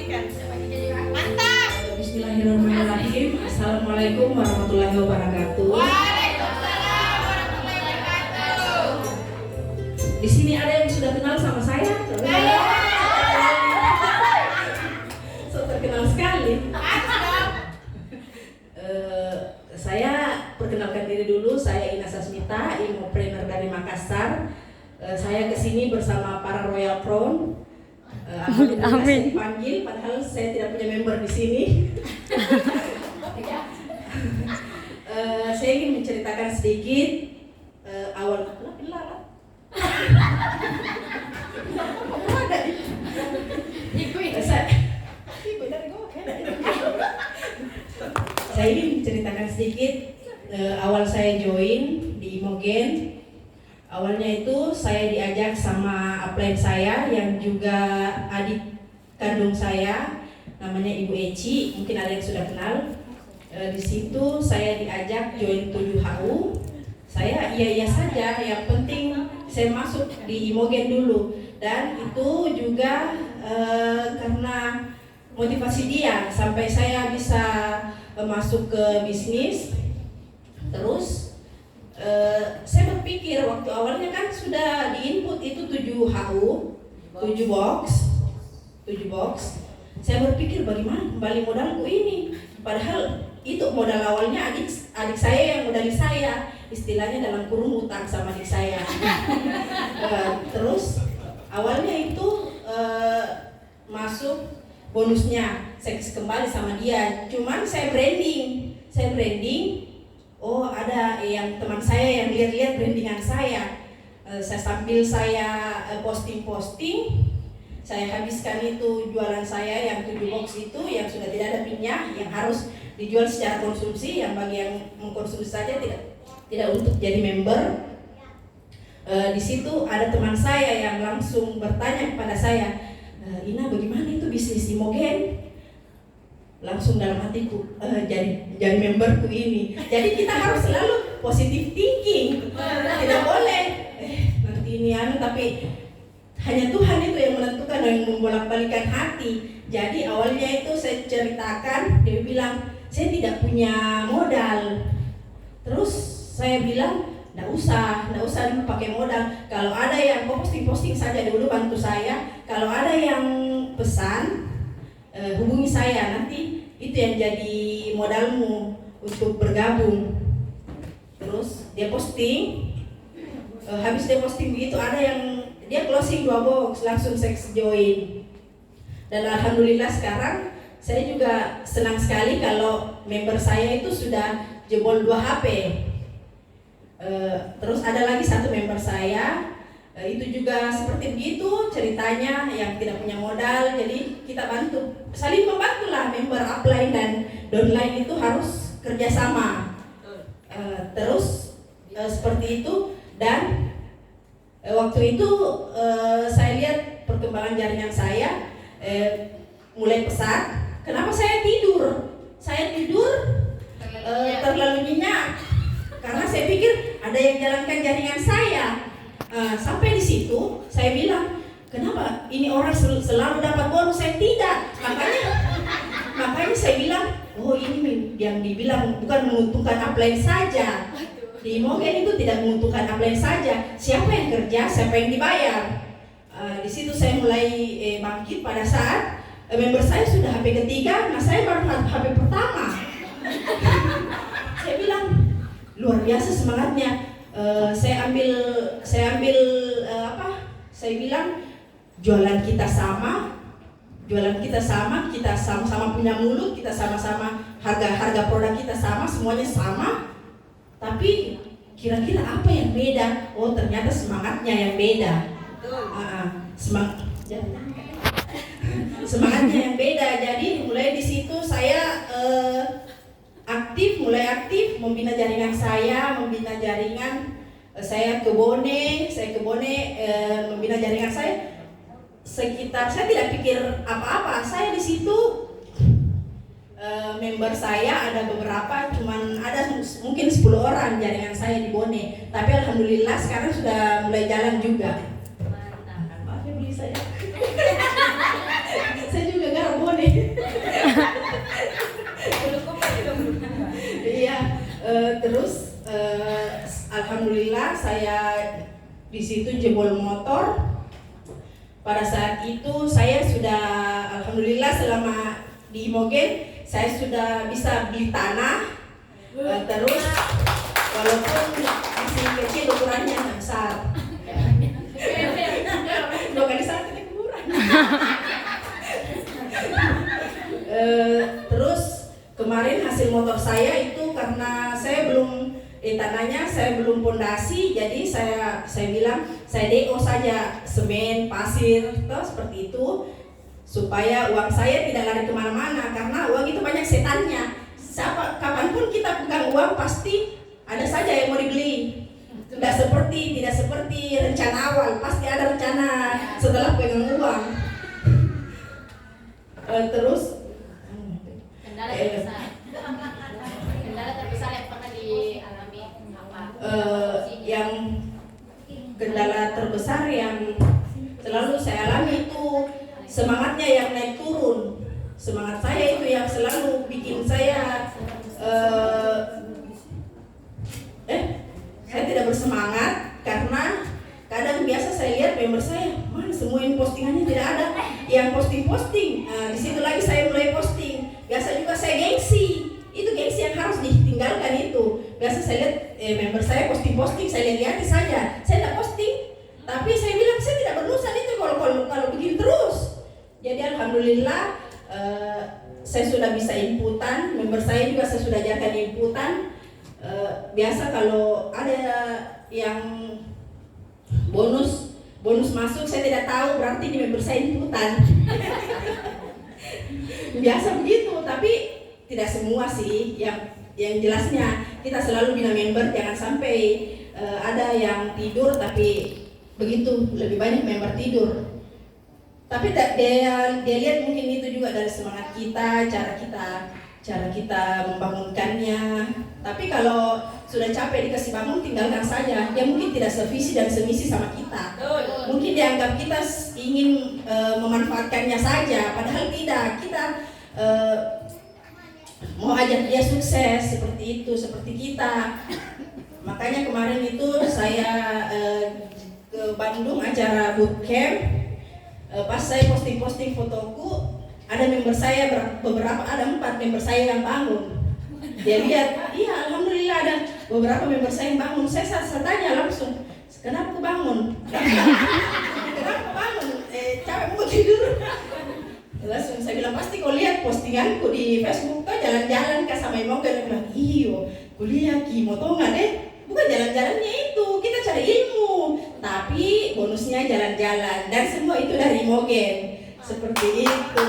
Mantap. Bismillahirrahmanirrahim. Assalamualaikum warahmatullahi wabarakatuh. Waalaikumsalam warahmatullahi wabarakatuh. Di sini ada yang sudah kenal sama saya? So terkenal sekali. Saya perkenalkan diri dulu. Saya Ina Sasmita, Imopreneur dari Makassar. Saya kesini bersama para Royal Crown. Alhamdulillah saya dipanggil, padahal saya tidak punya member di sini. Saya ingin menceritakan sedikit awal. Saya ingin menceritakan sedikit awal saya join di Imogen. Awalnya itu saya diajak sama upline saya yang juga adik kandung saya, namanya Ibu Eci, mungkin ada yang sudah kenal. Di situ saya diajak join 7HU. Saya iya saja, yang penting saya masuk di Imogen dulu. Dan itu juga karena motivasi dia sampai saya bisa masuk ke bisnis. Terus saya berpikir waktu awalnya kan sudah diinput itu 7HU, 7 box. Saya berpikir bagaimana kembali modalku ini. Padahal itu modal awalnya adik saya yang modali saya, istilahnya dalam kurung utang sama adik saya. Terus awalnya itu masuk bonusnya, saya kembali sama dia. Cuman saya branding. Oh ada yang teman saya yang lihat brandingan saya. Sambil saya posting, saya habiskan itu jualan saya yang 7 box itu yang sudah tidak ada pinnya, yang harus dijual secara konsumsi, yang bagi yang mengkonsumsi saja tidak untuk jadi member. Di situ ada teman saya yang langsung bertanya kepada saya, Ina bagaimana itu bisnis Imogen? Langsung dalam hatiku jadi memberku ini. Jadi kita harus selalu positive thinking, tidak boleh nanti ini tapi hanya Tuhan itu yang menentukan dan membolak-balikan hati. Jadi awalnya itu saya ceritakan, dia bilang saya tidak punya modal. Terus saya bilang nggak usah dulu pakai modal. Kalau ada yang posting saja dulu, bantu saya. Kalau ada yang pesan, hubungi saya, nanti itu yang jadi modalmu untuk bergabung. Terus dia posting, habis dia posting begitu ada yang dia closing 2 box, langsung saya join. Dan alhamdulillah sekarang saya juga senang sekali kalau member saya itu sudah jebol 2 HP. Terus ada lagi satu member saya, itu juga seperti begitu ceritanya, yang tidak punya modal. Jadi kita saling membantu lah, member upline dan downline itu harus kerjasama. Terus seperti itu. Dan waktu itu saya lihat perkembangan jaringan saya mulai pesat. Kenapa saya tidur? Terlalu nyenyak karena saya pikir ada yang jalankan jaringan saya. Sampai di situ saya bilang, kenapa ini orang selalu dapat bonus, saya tidak. Makanya saya bilang, oh ini yang dibilang bukan menguntungkan upline saja. Di Imogen itu tidak menguntungkan upline saja. Siapa yang kerja, siapa yang dibayar. Di situ saya mulai bangkit pada saat member saya sudah HP ketiga, nah saya baru HP pertama. Saya bilang luar biasa semangatnya. Saya bilang jualan kita sama, kita sama-sama punya mulut, kita sama-sama harga produk kita sama, semuanya sama. Tapi kira-kira apa yang beda? Oh ternyata semangatnya yang beda. Semangatnya yang beda. Jadi mulai di situ saya mulai aktif membina jaringan saya, saya ke Bone, membina jaringan saya sekitar, saya tidak pikir apa-apa. Saya di situ member saya ada beberapa, cuman ada mungkin 10 orang jaringan saya di Bone. Tapi alhamdulillah sekarang sudah mulai jalan juga. Maaf ya beli saya. Saya juga garap Bone. saya di situ jebol motor. Pada saat itu saya sudah alhamdulillah selama di Imogen saya sudah bisa beli tanah. Terus walaupun masih kecil ukurannya nggak besar. Dua kali satu ini kurang. Terus kemarin hasil motor saya itu karena saya belum tanahnya saya belum pondasi, jadi saya bilang saya DO saja semen, pasir, seperti itu supaya uang saya tidak lari kemana-mana karena uang itu banyak setannya. Kapanpun kita pegang uang pasti ada saja yang mau dibeli. Tidak seperti rencana awal, pasti ada rencana setelah pegang uang. Terus Kendala terbesar yang pernah dialami apa? Yang kendala terbesar yang selalu saya alami itu semangatnya yang naik turun. Semangat saya itu yang selalu bikin saya saya tidak bersemangat karena kadang biasa saya lihat member saya, mana semua yang postingannya tidak ada yang posting. Di situ lagi saya mulai posting. Biasa juga saya gengsi. Itu gengsi yang harus ditinggalkan itu. Biasa saya lihat member saya posting, saya lihat saja. Saya tidak posting, tapi saya bilang saya tidak berurusan itu kalau begini terus. Jadi alhamdulillah saya sudah bisa inputan, member saya juga saya sudah ajarkan inputan. Biasa kalau ada yang bonus masuk saya tidak tahu, berarti di member saya inputan. Biasa begitu, tapi tidak semua sih. Yang jelasnya kita selalu bina member, jangan sampai ada yang tidur tapi begitu lebih banyak member tidur. Tapi dia lihat mungkin itu juga dari semangat kita, cara kita membangunkannya. Tapi kalau sudah capek dikasih bangun, tinggalkan saja. Dia mungkin tidak sevisi dan semisi sama kita. Mungkin dianggap kita ingin memanfaatkannya saja, padahal tidak. Kita mau ajak dia sukses seperti itu, seperti kita. Makanya kemarin itu saya ke Bandung acara bootcamp. Pas saya posting fotoku, ada member saya ada 4 member saya yang bangun. Dia lihat, iya alhamdulillah ada beberapa member saya yang bangun. Saya tanya langsung, kenapa aku bangun? Kenapa bangun? Capek mau tidur. Langsung saya bilang, pasti kau lihat postinganku di Facebook tuh jalan-jalan ke sama Imogen. Dia bilang, iyo, kuliah ki motongan bukan jalan-jalannya itu, kita cari ilmu, tapi bonusnya jalan-jalan dan semua itu dari Imogen. Seperti itu.